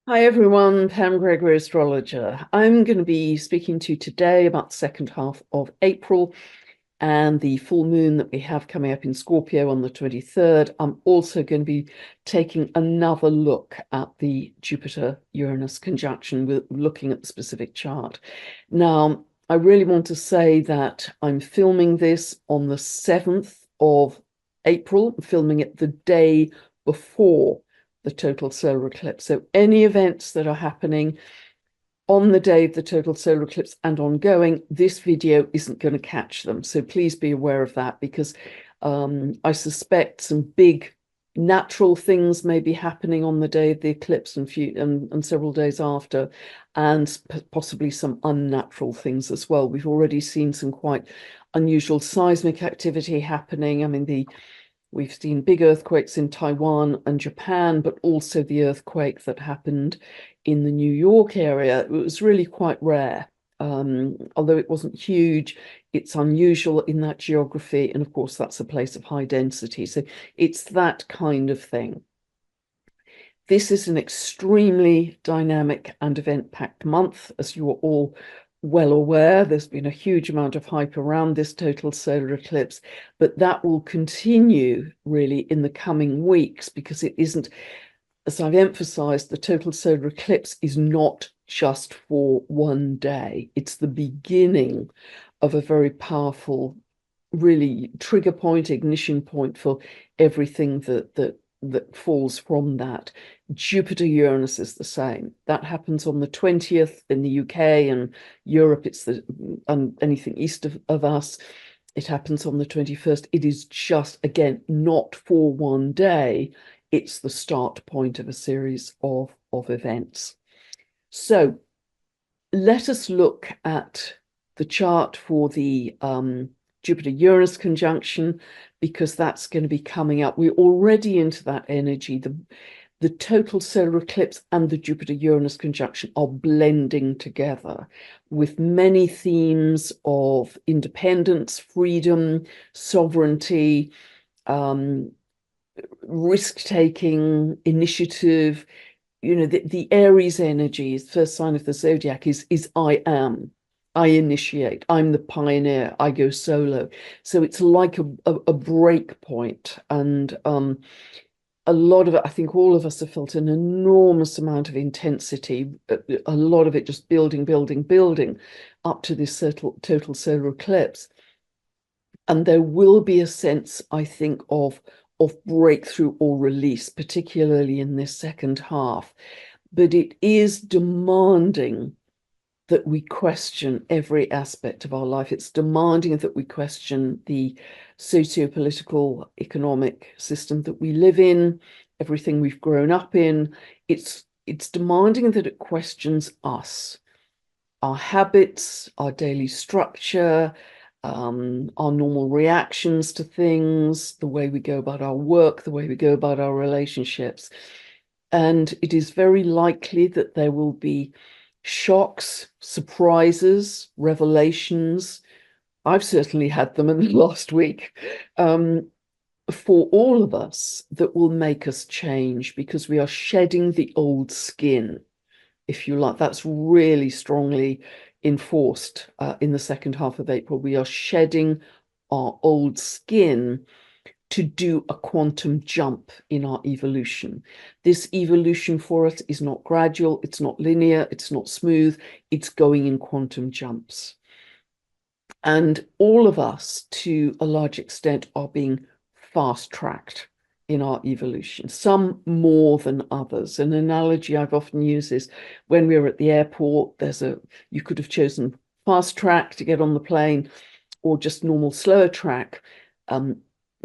Hi everyone, Pam Gregory, astrologer. I'm going to be speaking to you today about the second half of April and the full moon that we have coming up in Scorpio on the 23rd. I'm also going to be taking another look at the Jupiter-Uranus conjunction, with looking at the specific chart. Now, I really want to say that I'm filming this on the 7th of April, filming it the day before the total solar eclipse. So any events that are happening on the day of the total solar eclipse and ongoing, this video isn't going to catch them. So please be aware of that, because I suspect some big natural things may be happening on the day of the eclipse and several days after, and possibly some unnatural things as well. We've already seen some quite unusual seismic activity happening. I mean, we've seen big earthquakes in Taiwan and Japan, but also the earthquake that happened in the New York area. It was really quite rare. Although it wasn't huge, it's unusual in that geography. And of course, that's a place of high density. So it's that kind of thing. This is an extremely dynamic and event-packed month, as you are all well aware. There's been a huge amount of hype around this total solar eclipse, but that will continue really in the coming weeks, because it isn't, as I've emphasized, the total solar eclipse is not just for one day. It's the beginning of a very powerful, really trigger point, ignition point for everything that falls from that. Jupiter-Uranus is the same. That happens on the 20th in the UK, and Europe, it's anything east of us. It happens on the 21st. It is just, again, not for one day. It's the start point of a series of events. So let us look at the chart for the Jupiter-Uranus conjunction, because that's going to be coming up. We're already into that energy. The total solar eclipse and the Jupiter-Uranus conjunction are blending together with many themes of independence, freedom, sovereignty, risk-taking, initiative. You know, the Aries energy, first sign of the zodiac, is I am. I initiate. I'm the pioneer. I go solo. So it's like a break point. And a lot of it, I think all of us have felt an enormous amount of intensity, a lot of it just building, building, building up to this total solar eclipse. And there will be a sense, I think, of breakthrough or release, particularly in this second half. But it is demanding that we question every aspect of our life. It's demanding that we question the socio-political, economic system that we live in, everything we've grown up in. It's demanding that it questions us, our habits, our daily structure, our normal reactions to things, the way we go about our work, the way we go about our relationships. And it is very likely that there will be shocks, surprises, revelations. I've certainly had them in the last week, for all of us, that will make us change, because we are shedding the old skin, if you like. That's really strongly enforced in the second half of April. We are shedding our old skin to do a quantum jump in our evolution. This evolution for us is not gradual, it's not linear, it's not smooth, it's going in quantum jumps. And all of us, to a large extent, are being fast-tracked in our evolution, some more than others. An analogy I've often used is, when we were at the airport, you could have chosen fast track to get on the plane, or just normal slower track.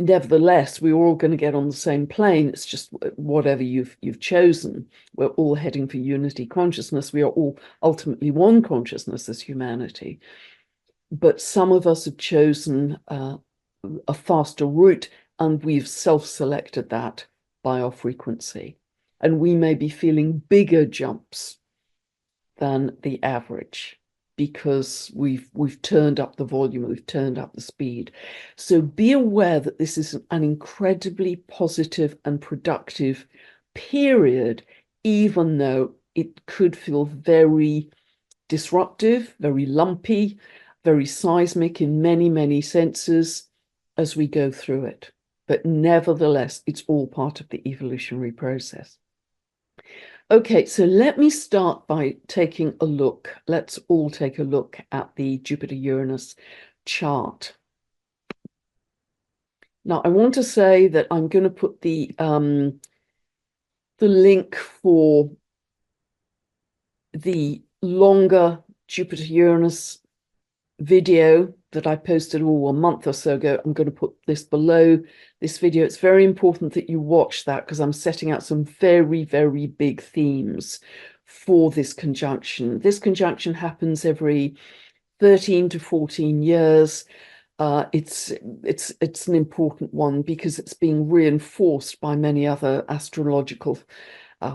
Nevertheless, we're all going to get on the same plane. It's just whatever you've chosen. We're all heading for unity consciousness. We are all ultimately one consciousness as humanity. But some of us have chosen a faster route, and we've self-selected that by our frequency. And we may be feeling bigger jumps than the average, because we've turned up the volume, we've turned up the speed. So be aware that this is an incredibly positive and productive period, even though it could feel very disruptive, very lumpy, very seismic in many, many senses as we go through it. But nevertheless, it's all part of the evolutionary process. Okay, so let me start by taking a look. Let's all take a look at the Jupiter-Uranus chart. Now, I want to say that I'm going to put the link for the longer Jupiter-Uranus video that I posted a month or so ago. I'm going to put this below this video. It's very important that you watch that because I'm setting out some very, very big themes for this conjunction. This conjunction happens every 13 to 14 years. It's an important one because it's being reinforced by many other astrological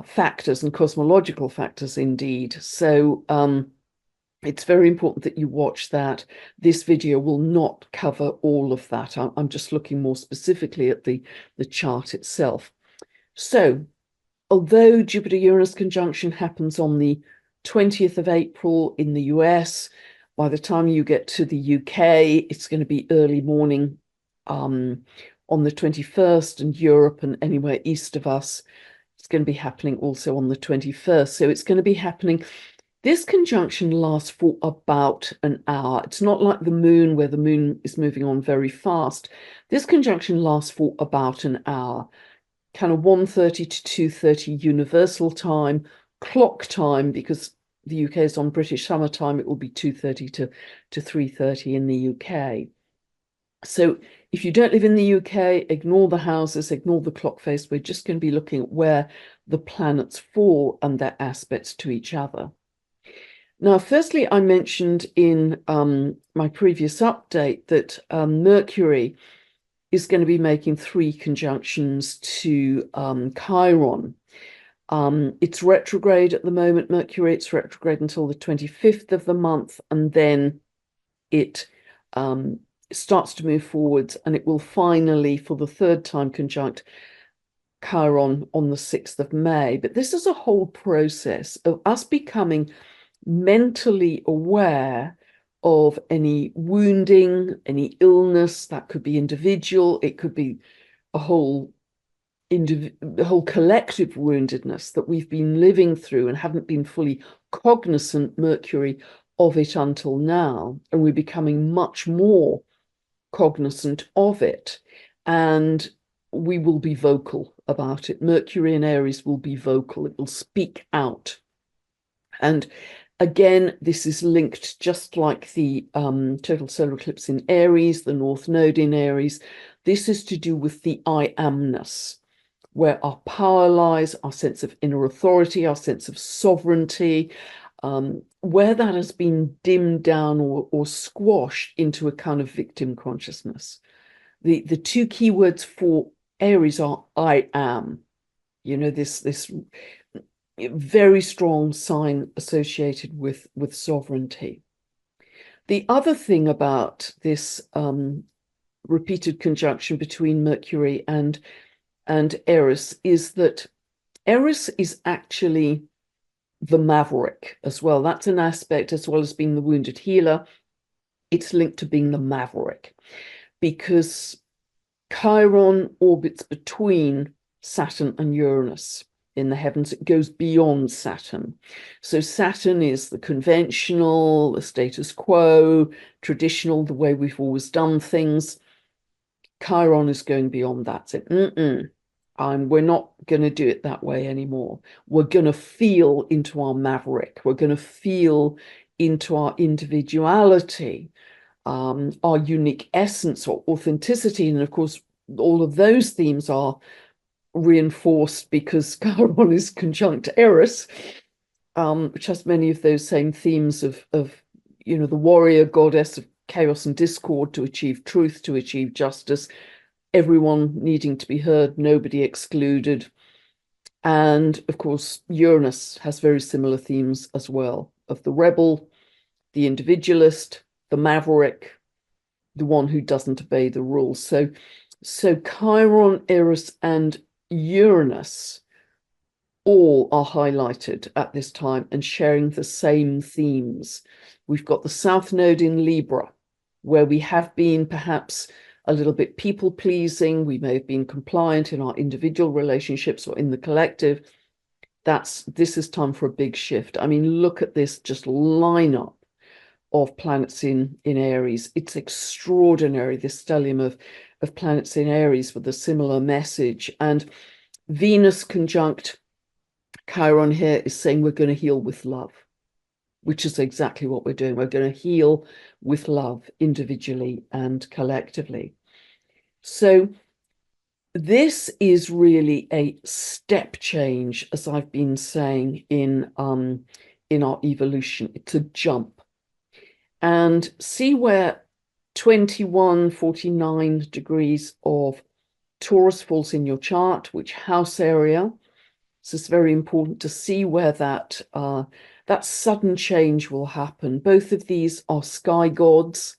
factors and cosmological factors indeed. So it's very important that you watch that. This video will not cover all of that. I'm just looking more specifically at the chart itself. So, although Jupiter-Uranus conjunction happens on the 20th of April in the US, by the time you get to the UK, it's going to be early morning on the 21st, and Europe and anywhere east of us, it's going to be happening also on the 21st. So it's going to be happening. This conjunction lasts for about an hour. It's not like the moon, where the moon is moving on very fast. This conjunction lasts for about an hour, kind of 1:30 to 2:30 universal time, clock time, because the UK is on British summer time. It will be 2:30 to 3:30 in the UK. So if you don't live in the UK, ignore the houses, ignore the clock face. We're just going to be looking at where the planets fall and their aspects to each other. Now, firstly, I mentioned in my previous update that Mercury is going to be making 3 conjunctions to Chiron. It's retrograde at the moment, Mercury. It's retrograde until the 25th of the month, and then it starts to move forwards, and it will finally, for the 3rd time, conjunct Chiron on the 6th of May. But this is a whole process of us becoming mentally aware of any wounding, any illness. That could be individual, it could be a whole collective woundedness that we've been living through and haven't been fully cognizant, Mercury, of it until now. And we're becoming much more cognizant of it. And we will be vocal about it. Mercury in Aries will be vocal. It will speak out. And again, this is linked, just like the total solar eclipse in Aries, the North Node in Aries. This is to do with the I amness, where our power lies, our sense of inner authority, our sense of sovereignty, where that has been dimmed down or squashed into a kind of victim consciousness. The 2 keywords for Aries are I am. You know, this very strong sign associated with sovereignty. The other thing about this repeated conjunction between Mercury and Eris is that Eris is actually the maverick as well. That's an aspect, as well as being the wounded healer. It's linked to being the maverick, because Chiron orbits between Saturn and Uranus in the heavens. It goes beyond Saturn. So Saturn is the conventional, the status quo, traditional, the way we've always done things. Chiron is going beyond that. So, we're not going to do it that way anymore. We're going to feel into our maverick. We're going to feel into our individuality, our unique essence or authenticity. And of course, all of those themes are reinforced because Chiron is conjunct Eris, which has many of those same themes of the warrior goddess of chaos and discord to achieve truth, to achieve justice, everyone needing to be heard, nobody excluded. And of course, Uranus has very similar themes as well, of the rebel, the individualist, the maverick, the one who doesn't obey the rules. So Chiron, Eris, and Uranus all are highlighted at this time and sharing the same themes. We've got the South Node in Libra, where we have been perhaps a little bit people-pleasing. We may have been compliant in our individual relationships or in the collective. This is time for a big shift. I mean, look at this just lineup of planets in Aries. It's extraordinary, this stellium of planets in Aries with a similar message. And Venus conjunct Chiron here is saying we're going to heal with love, which is exactly what we're doing. We're going to heal with love individually and collectively. So this is really a step change, as I've been saying, in our evolution. It's a jump. And see where 2149 degrees of Taurus falls in your chart, which house area. So it's very important to see where that sudden change will happen. Both of these are sky gods,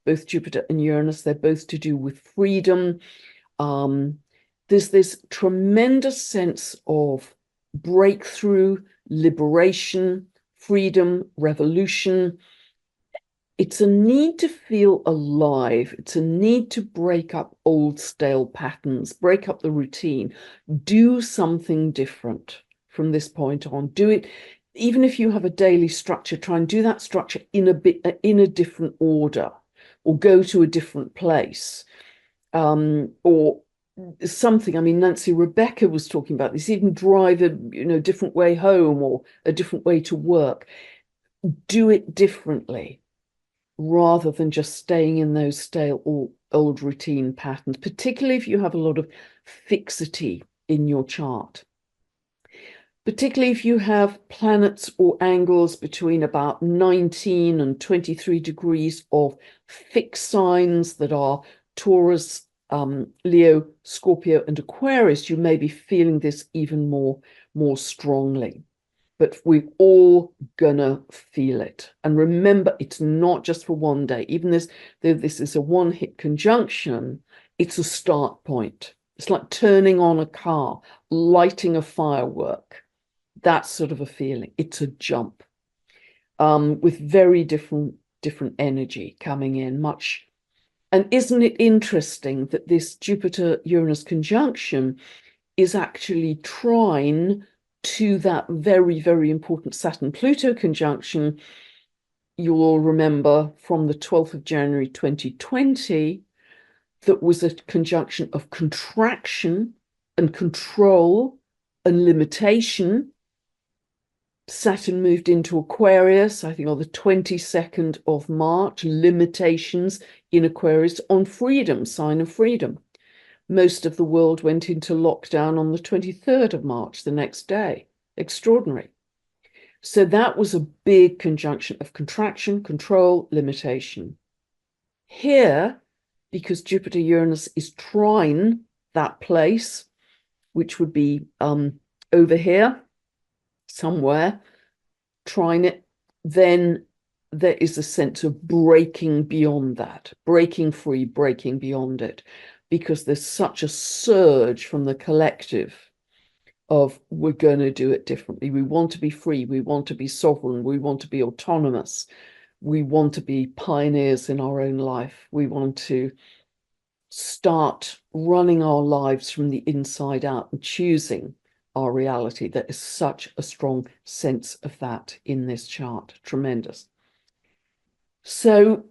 both Jupiter and Uranus. They're both to do with freedom. There's this tremendous sense of breakthrough, liberation, freedom, revolution. It's a need to feel alive. It's a need to break up old stale patterns, break up the routine, do something different from this point on. Do it, even if you have a daily structure, try and do that structure in a different order, or go to a different place, or something. I mean, Nancy Rebecca was talking about this, even drive a different way home or a different way to work. Do it differently, rather than just staying in those stale or old routine patterns, particularly if you have a lot of fixity in your chart. Particularly if you have planets or angles between about 19 and 23 degrees of fixed signs that are Taurus, Leo, Scorpio, and Aquarius, you may be feeling this even more strongly. But we're all gonna feel it. And remember, it's not just for one day. Even though this is a one-hit conjunction, it's a start point. It's like turning on a car, lighting a firework. That sort of a feeling. It's a jump, with very different energy coming in. Much. And isn't it interesting that this Jupiter-Uranus conjunction is actually trine to that very, very important Saturn-Pluto conjunction? You'll all remember from the 12th of January 2020, that was a conjunction of contraction and control and limitation. Saturn moved into Aquarius, I think, on the 22nd of March, limitations in Aquarius on freedom, sign of freedom. Most of the world went into lockdown on the 23rd of March, the next day. Extraordinary. So that was a big conjunction of contraction, control, limitation. Here, because Jupiter-Uranus is trine that place, which would be over here, somewhere, trine it, then there is a sense of breaking beyond that, breaking free, breaking beyond it, because there's such a surge from the collective of we're going to do it differently. We want to be free. We want to be sovereign. We want to be autonomous. We want to be pioneers in our own life. We want to start running our lives from the inside out and choosing our reality. There is such a strong sense of that in this chart. Tremendous. So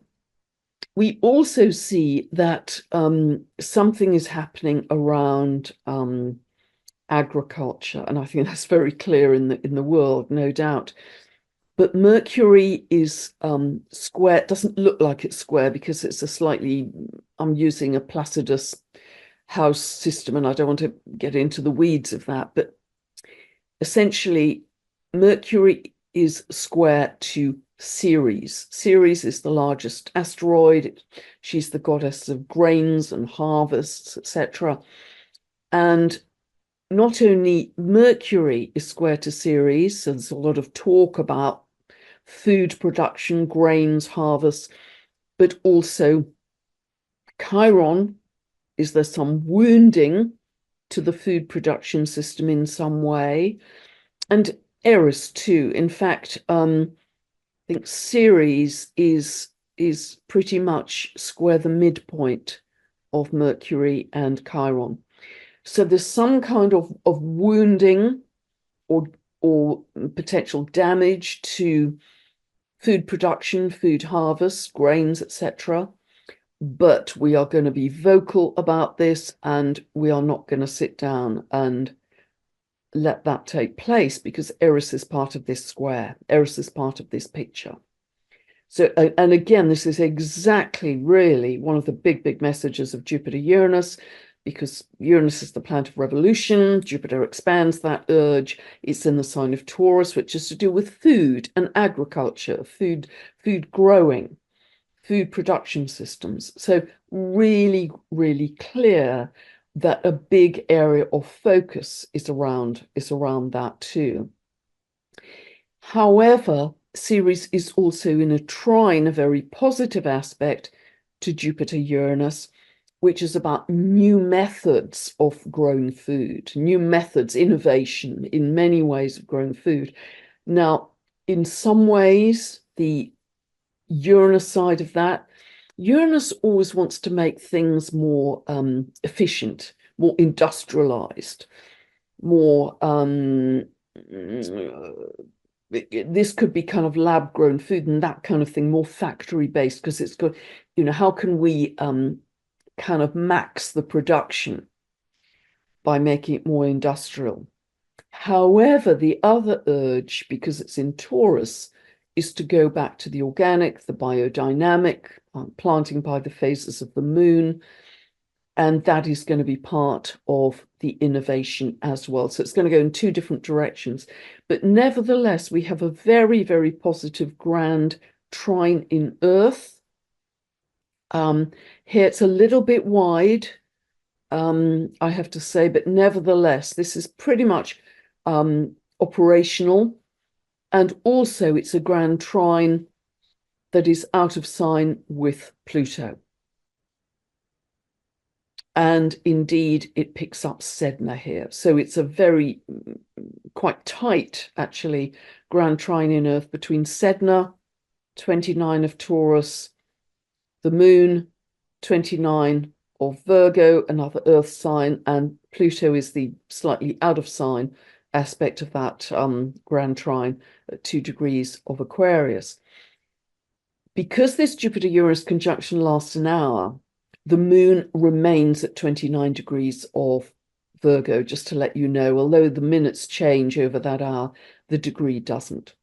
we also see that something is happening around agriculture, and I think that's very clear in the world, no doubt. But Mercury is square. It doesn't look like it's square because it's a slightly, I'm using a Placidus house system, and I don't want to get into the weeds of that, but essentially Mercury is square to Ceres. Ceres is the largest asteroid. She's the goddess of grains and harvests, etc. And not only Mercury is square to Ceres, so there's a lot of talk about food production, grains, harvests, but also Chiron, is there some wounding to the food production system in some way, and Eris too. In fact, I think Ceres is pretty much square the midpoint of Mercury and Chiron. So there's some kind of wounding or potential damage to food production, food harvest, grains, etc. But we are going to be vocal about this, and we are not going to sit down and let that take place, because Eris is part of this square. Eris is part of this picture. So, and again, this is exactly really one of the big messages of Jupiter-Uranus, because Uranus is the planet of revolution. Jupiter expands that urge. It's in the sign of Taurus, which is to do with food and agriculture, food growing, food production systems. So really, really clear that a big area of focus is around that too. However, Ceres is also in a trine, a very positive aspect to Jupiter-Uranus, which is about new methods of growing food, new methods, innovation in many ways of growing food. Now, in some ways, the Uranus side of that, Uranus always wants to make things more efficient, more industrialized, more this could be kind of lab grown food and that kind of thing, more factory based, because it's good, how can we kind of max the production by making it more industrial. However, the other urge, because it's in Taurus, is to go back to the organic, the biodynamic, planting by the phases of the moon. And that is going to be part of the innovation as well. So it's going to go in two different directions. But nevertheless, we have a very positive grand trine in Earth. Here it's a little bit wide, I have to say, but nevertheless, this is pretty much operational. And also it's a grand trine that is out of sign with Pluto. And indeed, it picks up Sedna here. So it's a very, quite tight, actually, grand trine in Earth between Sedna, 29 of Taurus, the moon, 29 of Virgo, another Earth sign, and Pluto is the slightly out of sign aspect of that grand trine at 2 degrees of Aquarius. Because this Jupiter-Uranus conjunction lasts an hour, the moon remains at 29 degrees of Virgo, just to let you know, although the minutes change over that hour, the degree doesn't.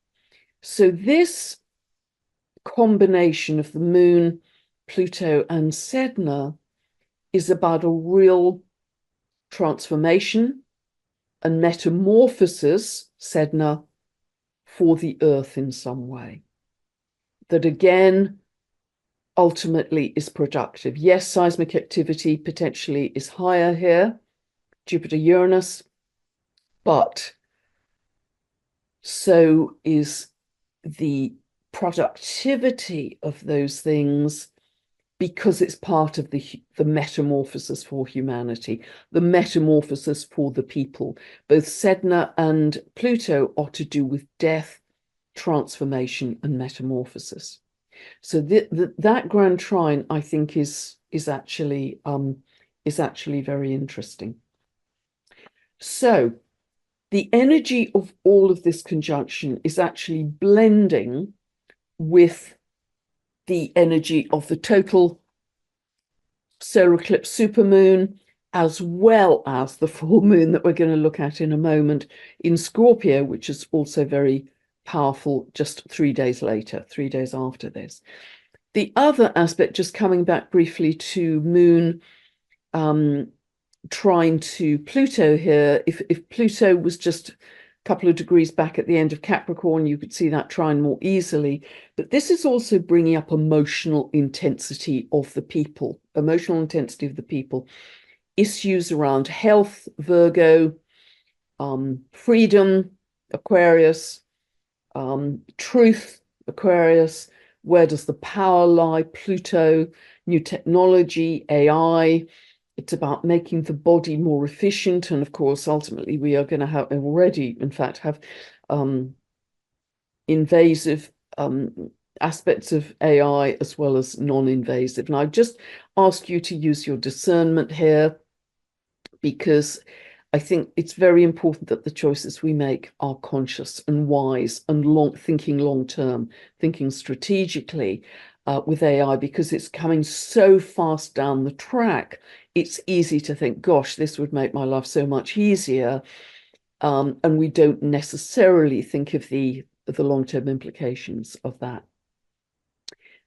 So this combination of the moon, Pluto, and Sedna is about a real transformation and metamorphosis, Sedna, for the Earth in some way. That again, ultimately is productive. Yes, seismic activity potentially is higher here, Jupiter-Uranus, but so is the productivity of those things, because it's part of the metamorphosis for humanity, the metamorphosis for the people. Both Sedna and Pluto are to do with death, transformation, and metamorphosis. So that grand trine, I think, is actually very interesting. So the energy of all of this conjunction is actually blending with the energy of the total solar eclipse supermoon, as well as the full moon that we're going to look at in a moment in Scorpio, which is also very powerful just 3 days later, 3 days after this. The other aspect, just coming back briefly to moon trine to Pluto here, if Pluto was just a couple of degrees back at the end of Capricorn, you could see that trine more easily. But this is also bringing up emotional intensity of the people, issues around health, Virgo, freedom, Aquarius, truth, Aquarius. Where does the power lie? Pluto, new technology, AI, It's about making the body more efficient. And of course, ultimately, we are going to have already, in fact, have invasive aspects of AI as well as non-invasive. And I just ask you to use your discernment here, because I think it's very important that the choices we make are conscious and wise and thinking long term, thinking strategically with AI, because it's coming so fast down the track. It's easy to think, gosh, this would make my life so much easier. And we don't necessarily think of the long-term implications of that.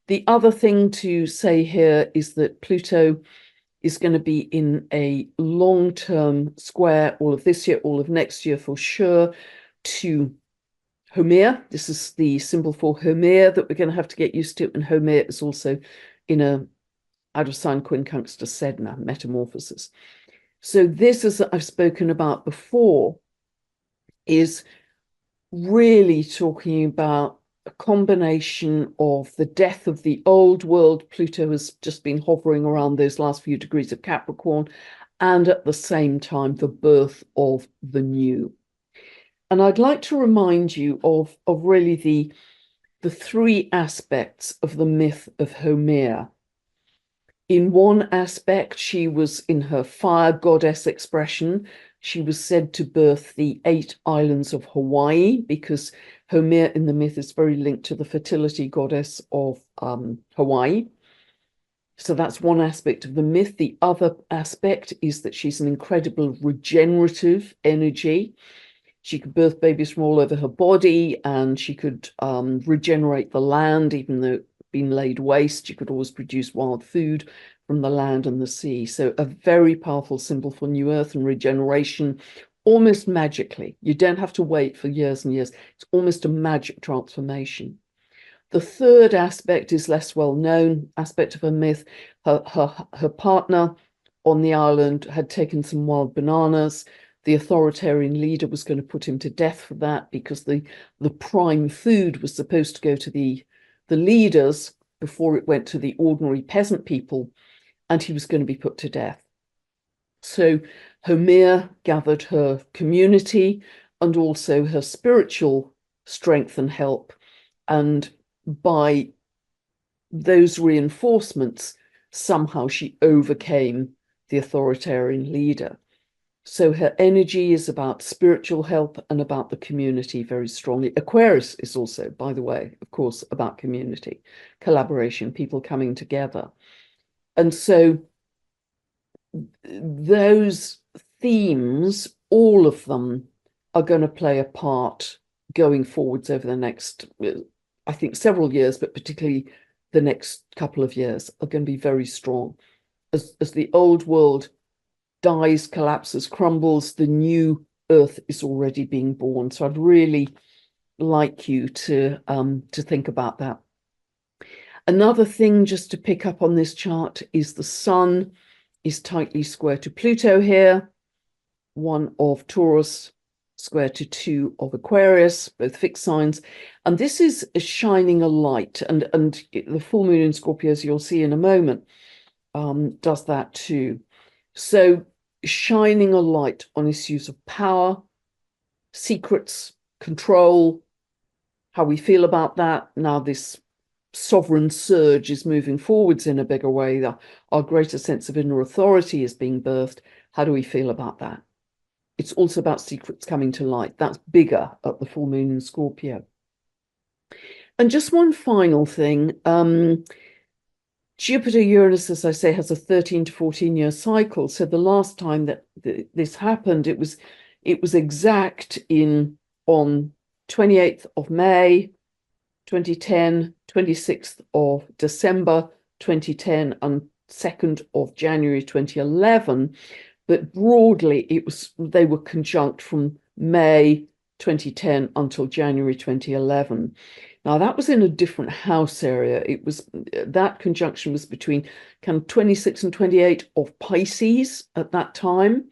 The other thing to say here is that Pluto is going to be in a long-term square all of this year, all of next year for sure, to Homer. This is the symbol for Homer that we're going to have to get used to. And Homer is also in a out of sign quincunx to Sedna, metamorphosis. So this, as I've spoken about before, is really talking about a combination of the death of the old world. Pluto has just been hovering around those last few degrees of Capricorn, and at the same time, the birth of the new. And I'd like to remind you of really the three aspects of the myth of Homer. In one aspect, she was in her fire goddess expression. She was said to birth the 8 islands of Hawaii, because Homer in the myth is very linked to the fertility goddess of Hawaii. So that's one aspect of the myth. The other aspect is that she's an incredible regenerative energy. She could birth babies from all over her body, and she could regenerate the land, even though been laid waste. You could always produce wild food from the land and the sea. So a very powerful symbol for new earth and regeneration, almost magically. You don't have to wait for years and years. It's almost a magic transformation. The third aspect is less well known aspect of her myth. Her partner on the island had taken some wild bananas. The authoritarian leader was going to put him to death for that, because the prime food was supposed to go to the leaders before it went to the ordinary peasant people, and he was going to be put to death. So Homer gathered her community and also her spiritual strength and help, and by those reinforcements, somehow she overcame the authoritarian leader. So her energy is about spiritual help and about the community very strongly. Aquarius is also, by the way, of course, about community, collaboration, people coming together. And so those themes, all of them, are going to play a part going forwards over the next, I think, several years, but particularly the next couple of years are going to be very strong. As the old world dies, collapses, crumbles, the new earth is already being born. So I'd really like you to think about that. Another thing just to pick up on this chart is the sun is tightly square to Pluto here, 1 of Taurus square to 2 of Aquarius, both fixed signs. And this is shining a light, and the full moon in Scorpio, as you'll see in a moment, does that too. So shining a light on issues of power, secrets, control, how we feel about that. Now this sovereign surge is moving forwards in a bigger way. Our greater sense of inner authority is being birthed. How do we feel about that? It's also about secrets coming to light. That's bigger at the full moon in Scorpio. And just one final thing. Jupiter-Uranus, as I say, has a 13 to 14-year cycle. So the last time that this happened, it was exact on 28th of May 2010, 26th of December 2010, and 2nd of January 2011. But broadly, they were conjunct from May 2010 until January 2011. Now that was in a different house area. That conjunction was between kind of 26 and 28 of Pisces at that time.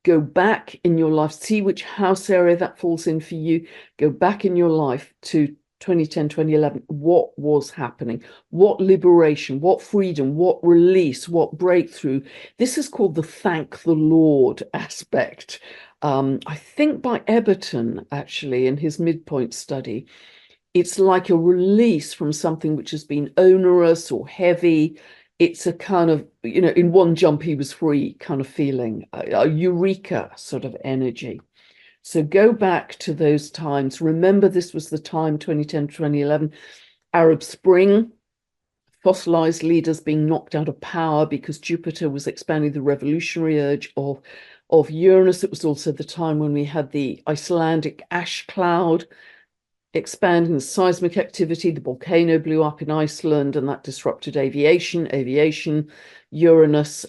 Go back in your life, see which house area that falls in for you. Go back in your life to 2010, 2011, what was happening? What liberation, what freedom, what release, what breakthrough? This is called the thank the Lord aspect. I think by Eberton, actually, in his midpoint study, it's like a release from something which has been onerous or heavy. It's a kind of, in one jump he was free kind of feeling, a eureka sort of energy. So go back to those times. Remember, this was the time, 2010, 2011, Arab Spring, fossilized leaders being knocked out of power because Jupiter was expanding the revolutionary urge of Uranus. It was also the time when we had the Icelandic ash cloud expanding, the seismic activity. The volcano blew up in Iceland, and that disrupted aviation, Uranus,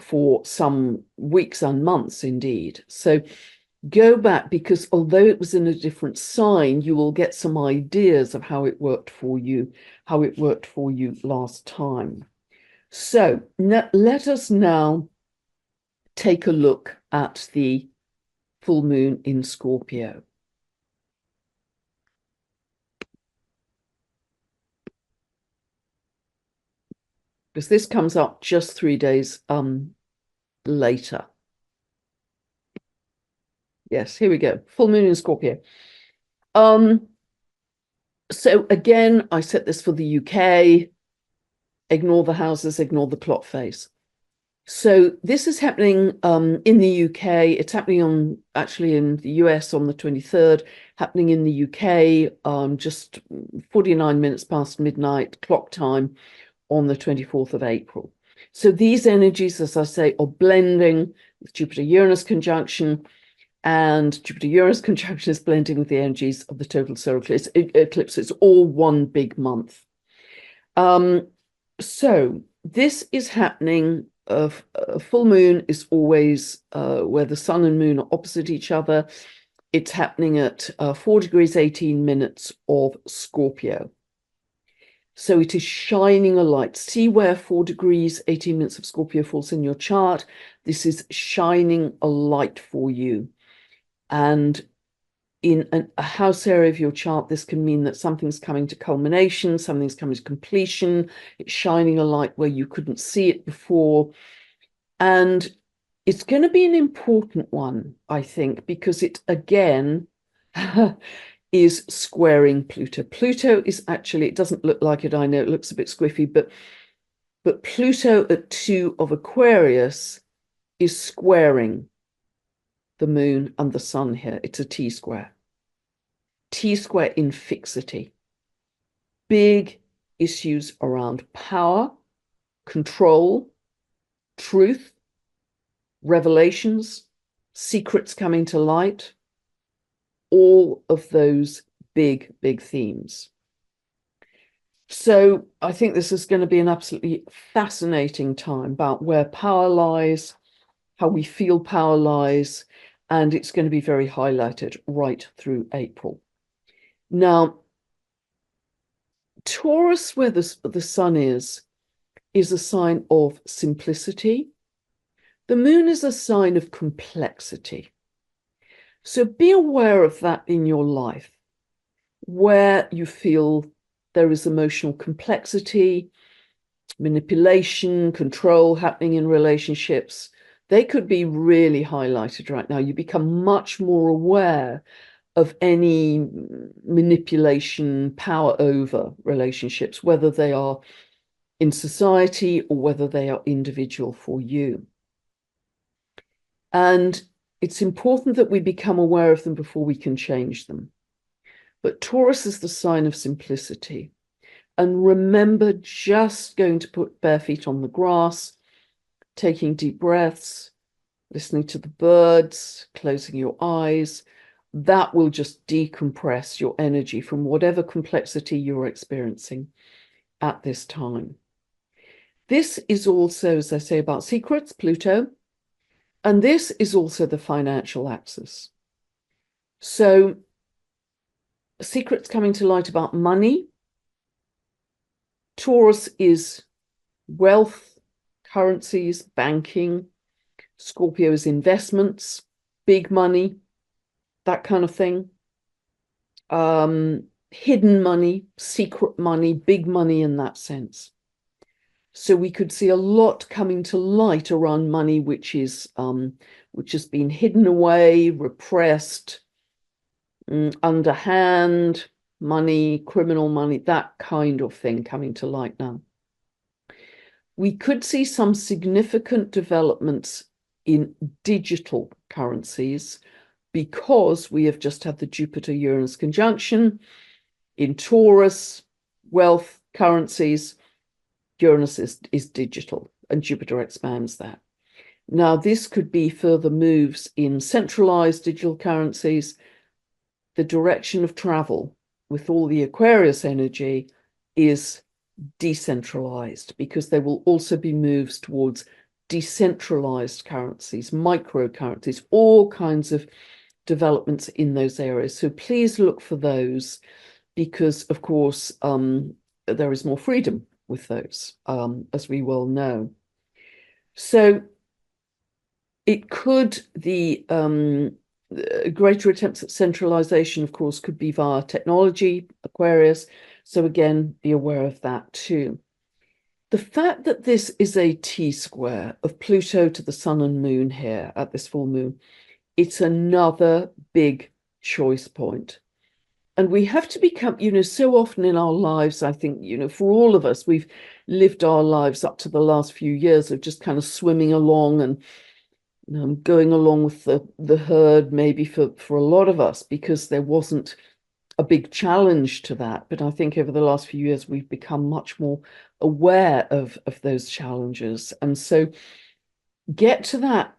for some weeks and months indeed. So go back, because although it was in a different sign, you will get some ideas of how it worked for you, last time. So let us now take a look at the full moon in Scorpio. Because this comes up just 3 days later. Yes, here we go. Full moon in Scorpio. So again, I set this for the UK. Ignore the houses, ignore the clock phase. So this is happening in the UK. It's happening actually in the US on the 23rd, happening in the UK just 49 minutes past midnight clock time on the 24th of April. So these energies, as I say, are blending with Jupiter-Uranus conjunction, and Jupiter-Uranus conjunction is blending with the energies of the total solar eclipse. It's all one big month. So this is happening. A full moon is always where the sun and moon are opposite each other. It's happening at 4 degrees 18 minutes of Scorpio. So it is shining a light. See where 4 degrees 18 minutes of Scorpio falls in your chart. This is shining a light for you. And in a house area of your chart, this can mean that something's coming to culmination, something's coming to completion. It's shining a light where you couldn't see it before. And it's going to be an important one, I think, because it, again, is squaring Pluto. Pluto is actually, it doesn't look like it, I know, it looks a bit squiffy, but Pluto at 2 of Aquarius is squaring the moon and the sun here. It's a T-square. T-square in fixity. Big issues around power, control, truth, revelations, secrets coming to light, all of those big, big themes. So I think this is going to be an absolutely fascinating time about where power lies, how we feel power lies, and it's going to be very highlighted right through April. Now, Taurus, where the sun is a sign of simplicity. The moon is a sign of complexity. So be aware of that in your life, where you feel there is emotional complexity, manipulation, control happening in relationships. They could be really highlighted right now. You become much more aware of any manipulation, power over relationships, whether they are in society or whether they are individual for you. And it's important that we become aware of them before we can change them. But Taurus is the sign of simplicity. And remember, just going to put bare feet on the grass, taking deep breaths, listening to the birds, closing your eyes. That will just decompress your energy from whatever complexity you're experiencing at this time. This is also, as I say, about secrets, Pluto. And this is also the financial axis. So secrets coming to light about money. Taurus is wealth, currencies, banking. Scorpio is investments, big money, that kind of thing. hidden money, secret money, big money in that sense. So we could see a lot coming to light around money which has been hidden away, repressed, underhand money, criminal money, that kind of thing coming to light now. We could see some significant developments in digital currencies because we have just had the Jupiter-Uranus conjunction in Taurus, wealth, currencies. Uranus is digital, and Jupiter expands that. Now, this could be further moves in centralized digital currencies. The direction of travel with all the Aquarius energy is decentralized, because there will also be moves towards decentralized currencies, microcurrencies, all kinds of developments in those areas. So please look for those, because, of course, there is more freedom with those, as we well know. So it could, the greater attempts at centralization, of course, could be via technology, Aquarius. So again, be aware of that too. The fact that this is a T-square of Pluto to the Sun and Moon here at this full moon, it's another big choice point. And we have to become, so often in our lives, I think, for all of us, we've lived our lives up to the last few years of just kind of swimming along and going along with the herd, maybe for a lot of us, because there wasn't a big challenge to that. But I think over the last few years, we've become much more aware of those challenges. And so get to that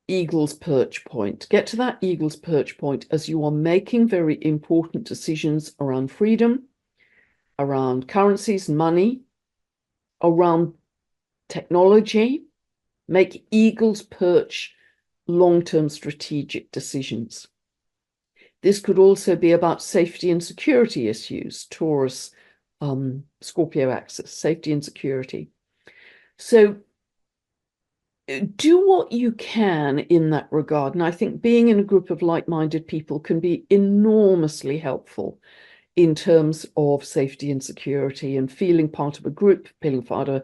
eagle's perch point. Get to that eagle's perch point as you are making very important decisions around freedom, around currencies, money, around technology. Make eagle's perch long-term strategic decisions. This could also be about safety and security issues, Taurus, Scorpio axis, safety and security. So do what you can in that regard. And I think being in a group of like-minded people can be enormously helpful in terms of safety and security, and feeling part of a group, feeling part of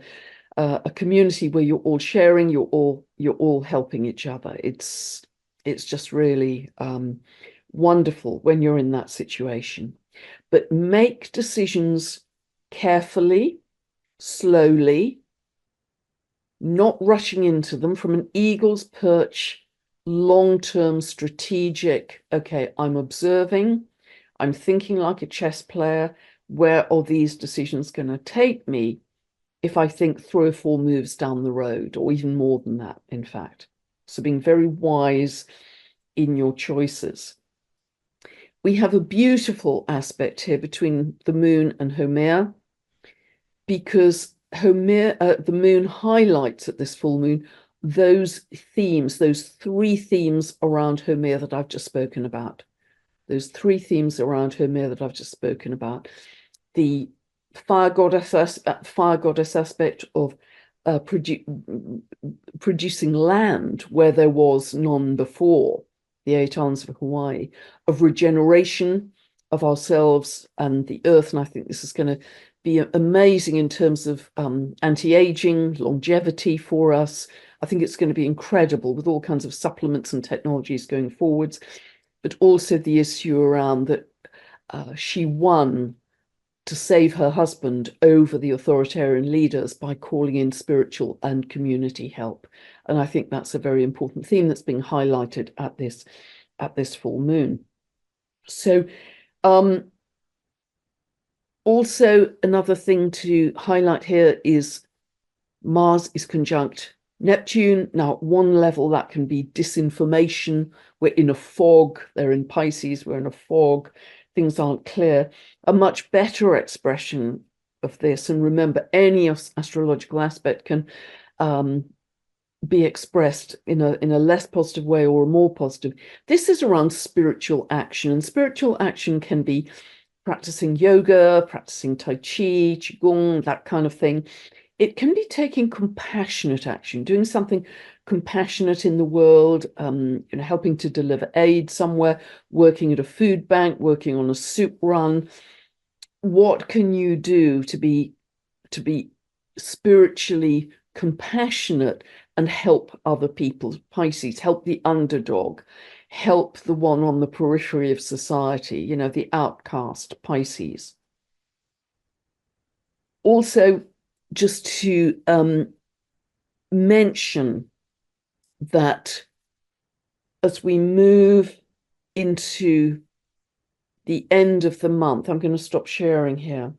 a community where you're all sharing, you're all helping each other. It's just really wonderful when you're in that situation. But make decisions carefully, slowly, not rushing into them, from an eagle's perch, long-term strategic. Okay, I'm observing, I'm thinking like a chess player. Where are these decisions going to take me if I think 3 or 4 moves down the road, or even more than that, in fact? So being very wise in your choices. We have a beautiful aspect here between the moon and Homer, because Homer, the moon highlights at this full moon those themes, those 3 themes around Homer that I've just spoken about. Those 3 themes around Homer that I've just spoken about. The fire goddess aspect of producing land where there was none before, the 8 islands of Hawaii, of regeneration of ourselves and the earth. And I think this is going to be amazing in terms of anti-aging, longevity for us. I think it's going to be incredible with all kinds of supplements and technologies going forwards, but also the issue around that she won to save her husband over the authoritarian leaders by calling in spiritual and community help. And I think that's a very important theme that's being highlighted at this full moon. So also another thing to highlight here is Mars is conjunct Neptune. Now, at one level, that can be disinformation. We're in a fog. They're in Pisces. We're in a fog. Things aren't clear. A much better expression of this, and remember, any astrological aspect can be expressed in a less positive way or a more positive. This is around spiritual action, and spiritual action can be practicing yoga, practicing Tai Chi, Qigong, that kind of thing. It can be taking compassionate action, doing something compassionate in the world, helping to deliver aid somewhere, working at a food bank, working on a soup run. What can you do to be spiritually compassionate and help other people? Pisces, help the underdog, help the one on the periphery of society, the outcast, Pisces. Also, just to mention that as we move into the end of the month, I'm going to stop sharing here.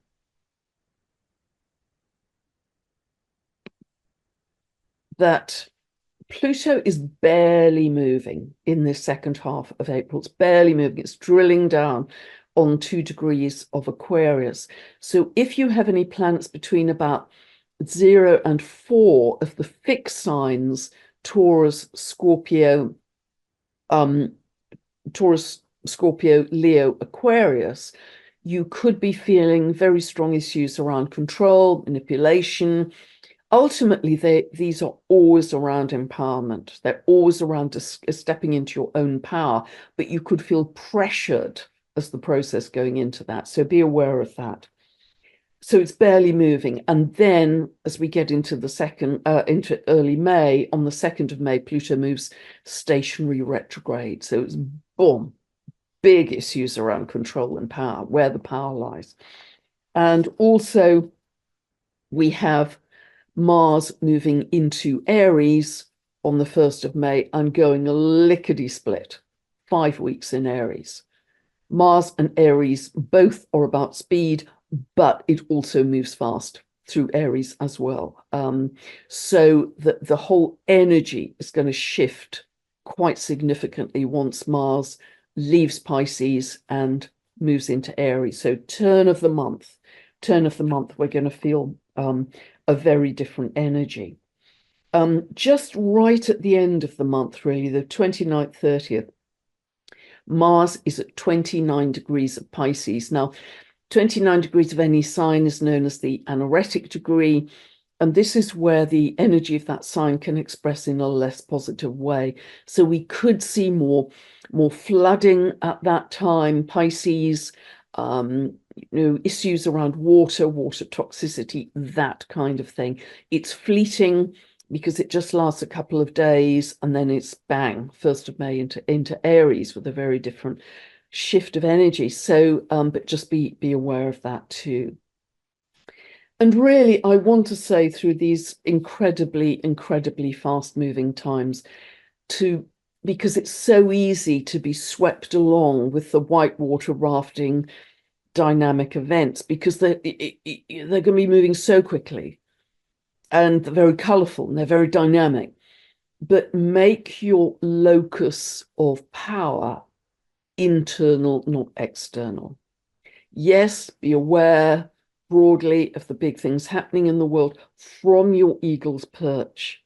That Pluto is barely moving in this second half of April. It's barely moving. It's drilling down on 2 degrees of Aquarius. So if you have any planets between about 0 and 4 of the fixed signs, Taurus, Scorpio, Leo, Aquarius, you could be feeling very strong issues around control, manipulation. Ultimately, these are always around empowerment. They're always around stepping into your own power, but you could feel pressured as the process going into that. So be aware of that. So it's barely moving. And then as we get into into early May, on the 2nd of May, Pluto moves stationary retrograde. So it's boom, big issues around control and power, where the power lies. And also we have Mars moving into Aries on the 1st of May and going lickety-split, 5 weeks in Aries. Mars and Aries both are about speed, but it also moves fast through Aries as well. So the whole energy is going to shift quite significantly once Mars leaves Pisces and moves into Aries. So turn of the month, we're going to feel a very different energy. Just right at the end of the month, really, the 29th, 30th, Mars is at 29 degrees of Pisces. Now, 29 degrees of any sign is known as the anaretic degree, and this is where the energy of that sign can express in a less positive way. So we could see more flooding at that time, Pisces, issues around water toxicity, that kind of thing. It's fleeting because it just lasts a couple of days, and then it's bang, 1st of May into Aries with a very different shift of energy. So, but just be aware of that too. And really, I want to say through these incredibly, incredibly fast-moving times, because it's so easy to be swept along with the whitewater rafting dynamic events, because they're going to be moving so quickly, and they're very colorful and they're very dynamic. But make your locus of power internal, not external. Yes, be aware broadly of the big things happening in the world from your eagle's perch.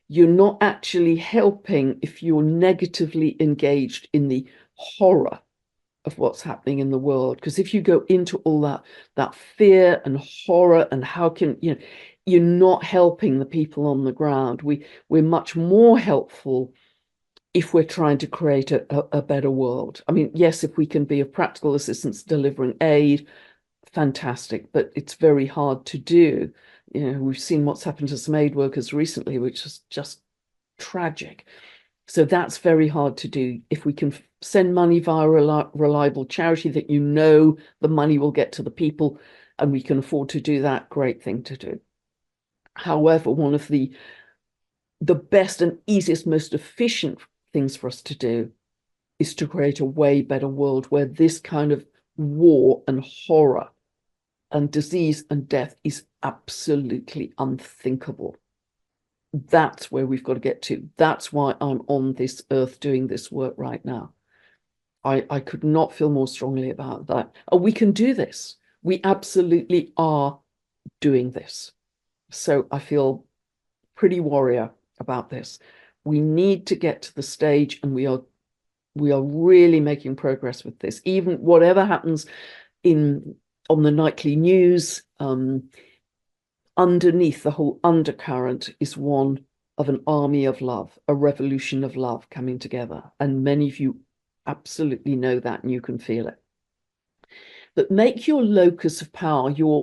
You're not actually helping if you're negatively engaged in the horror of what's happening in the world. Because if you go into all that fear and horror, and how can you're not helping the people on the ground. We're much more helpful if we're trying to create a better world. I mean, yes, if we can be of practical assistance delivering aid, fantastic, but it's very hard to do. We've seen what's happened to some aid workers recently, which is just tragic. So that's very hard to do. If we can send money via reliable charity that the money will get to the people, and we can afford to do that, great thing to do. However, one of the best and easiest, most efficient things for us to do is to create a way better world where this kind of war and horror and disease and death is absolutely unthinkable. That's where we've got to get to. That's why I'm on this earth doing this work right now. I could not feel more strongly about that. We can do this. We absolutely are doing this. So I feel pretty warrior about this. We need to get to the stage, and we are really making progress with this. Even whatever happens on the nightly news, underneath the whole undercurrent is one of an army of love, a revolution of love coming together. And many of you absolutely know that and you can feel it. But make your locus of power, your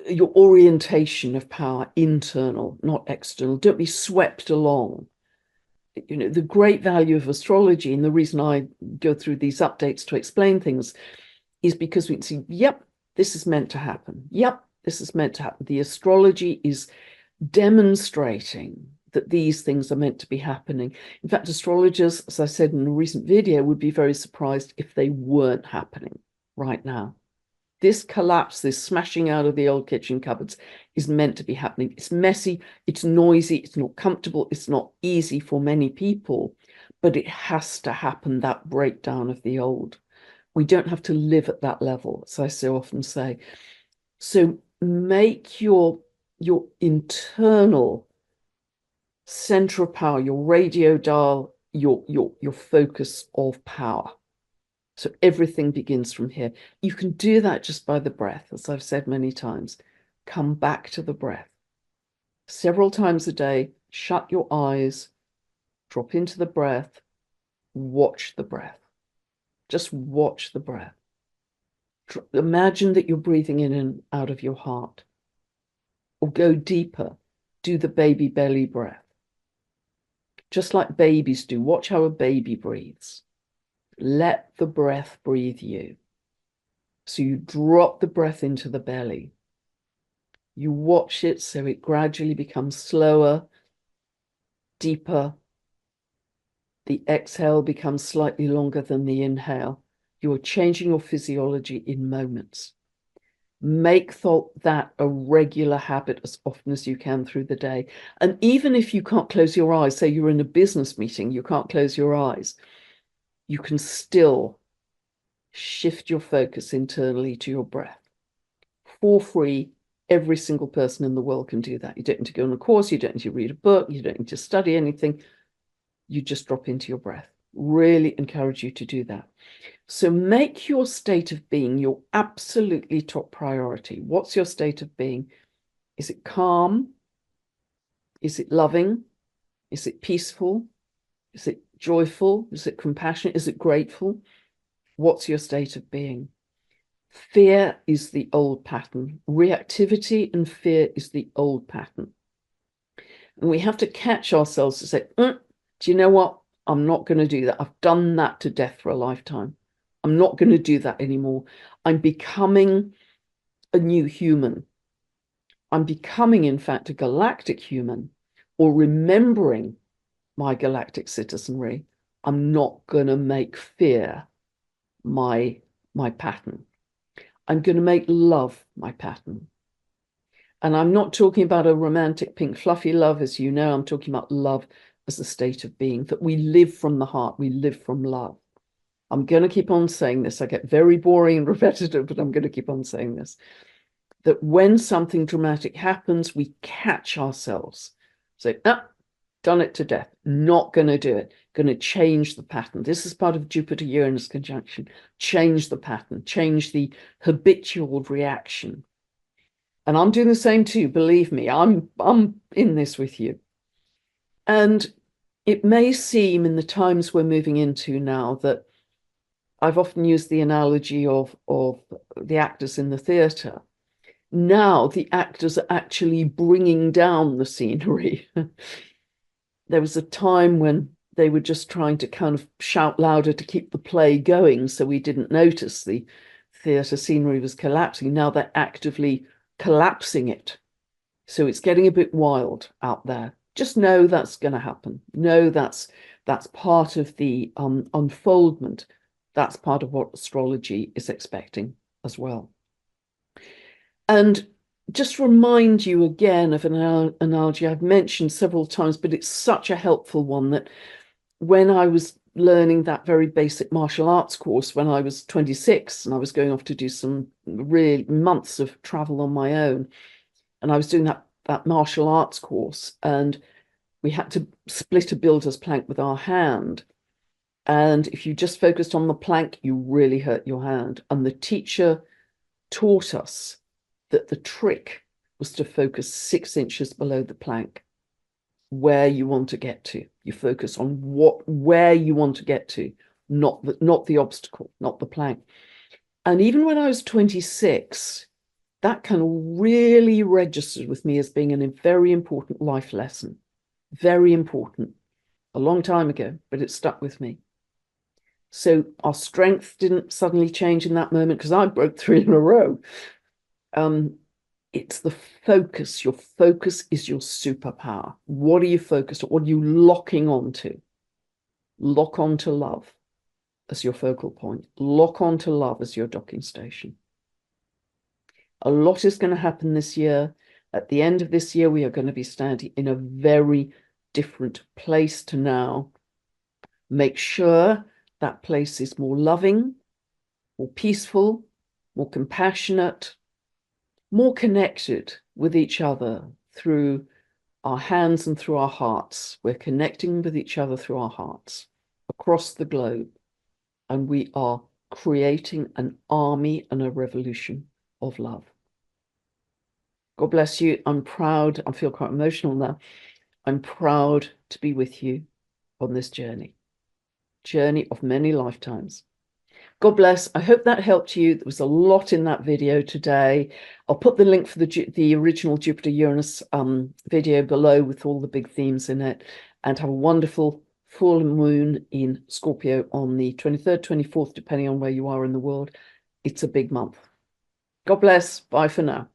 orientation of power internal, not external. Don't be swept along. You know, the great value of astrology, and the reason I go through these updates to explain things, is because we can see, yep, this is meant to happen. Yep, this is meant to happen. The astrology is demonstrating that these things are meant to be happening. In fact, astrologers, as I said in a recent video, would be very surprised if they weren't happening right now. This collapse, this smashing out of the old kitchen cupboards is meant to be happening. It's messy, it's noisy, it's not comfortable, it's not easy for many people, but it has to happen, that breakdown of the old. We don't have to live at that level, as I so often say. So make your internal center of power, your radio dial, your focus of power. So everything begins from here. You can do that just by the breath, as I've said many times. Come back to the breath. Several times a day, shut your eyes, drop into the breath, watch the breath. Just watch the breath. Imagine that you're breathing in and out of your heart. Or go deeper. Do the baby belly breath. Just like babies do. Watch how a baby breathes. Let the breath breathe you. So you drop the breath into the belly. You watch it so it gradually becomes slower, deeper. The exhale becomes slightly longer than the inhale. You are changing your physiology in moments. Make that a regular habit as often as you can through the day. And even if you can't close your eyes, say you're in a business meeting, you can't close your eyes, you can still shift your focus internally to your breath. For free, every single person in the world can do that. You don't need to go on a course, you don't need to read a book, you don't need to study anything. You just drop into your breath. Really encourage you to do that. So make your state of being your absolutely top priority. What's your state of being? Is it calm? Is it loving? Is it peaceful? Is it joyful? Is it compassionate? Is it grateful? What's your state of being? Fear is the old pattern. Reactivity and fear is the old pattern. And we have to catch ourselves to say, do you know what? I'm not going to do that. I've done that to death for a lifetime. I'm not going to do that anymore. I'm becoming a new human. I'm becoming, in fact, a galactic human, or remembering my galactic citizenry. I'm not going to make fear my pattern. I'm going to make love my pattern. And I'm not talking about a romantic, pink, fluffy love, as you know. I'm talking about love as a state of being, that we live from the heart. We live from love. I'm going to keep on saying this. I get very boring and repetitive, but I'm going to keep on saying this. That when something dramatic happens, we catch ourselves. Say, done it to death. Not going to do it. Going to change the pattern. This is part of Jupiter-Uranus conjunction. Change the pattern. Change the habitual reaction. And I'm doing the same too. Believe me, I'm in this with you. And it may seem in the times we're moving into now that I've often used the analogy of the actors in the theatre. Now the actors are actually bringing down the scenery. There was a time when they were just trying to kind of shout louder to keep the play going, so we didn't notice the theatre scenery was collapsing. Now they're actively collapsing it. So it's getting a bit wild out there. Just know that's going to happen. Know that's part of the unfoldment. That's part of what astrology is expecting as well. And just remind you again of an analogy I've mentioned several times, but it's such a helpful one, that when I was learning that very basic martial arts course when I was 26, and I was going off to do some real months of travel on my own, and I was doing that martial arts course, and we had to split a builder's plank with our hand. And if you just focused on the plank, you really hurt your hand. And the teacher taught us that the trick was to focus 6 inches below the plank, where you want to get to. You focus on where you want to get to, not the obstacle, not the plank. And even when I was 26, that kind of really registered with me as being a very important life lesson. Very important. A long time ago, but it stuck with me. So our strength didn't suddenly change in that moment because I broke 3 in a row. It's the focus. Your focus is your superpower. What are you focused on? What are you locking onto? Lock onto love as your focal point. Lock onto love as your docking station. A lot is going to happen this year. At the end of this year, we are going to be standing in a very different place to now. Make sure that place is more loving, more peaceful, more compassionate, more connected with each other through our hands and through our hearts. We're connecting with each other through our hearts across the globe. And we are creating an army and a revolution of love. God bless you. I'm proud. I feel quite emotional now. I'm proud to be with you on this journey of many lifetimes. God bless. I hope that helped you. There was a lot in that video today. I'll put the link for the original Jupiter-Uranus video below with all the big themes in it. And have a wonderful full moon in Scorpio on the 23rd, 24th, depending on where you are in the world. It's a big month. God bless. Bye for now.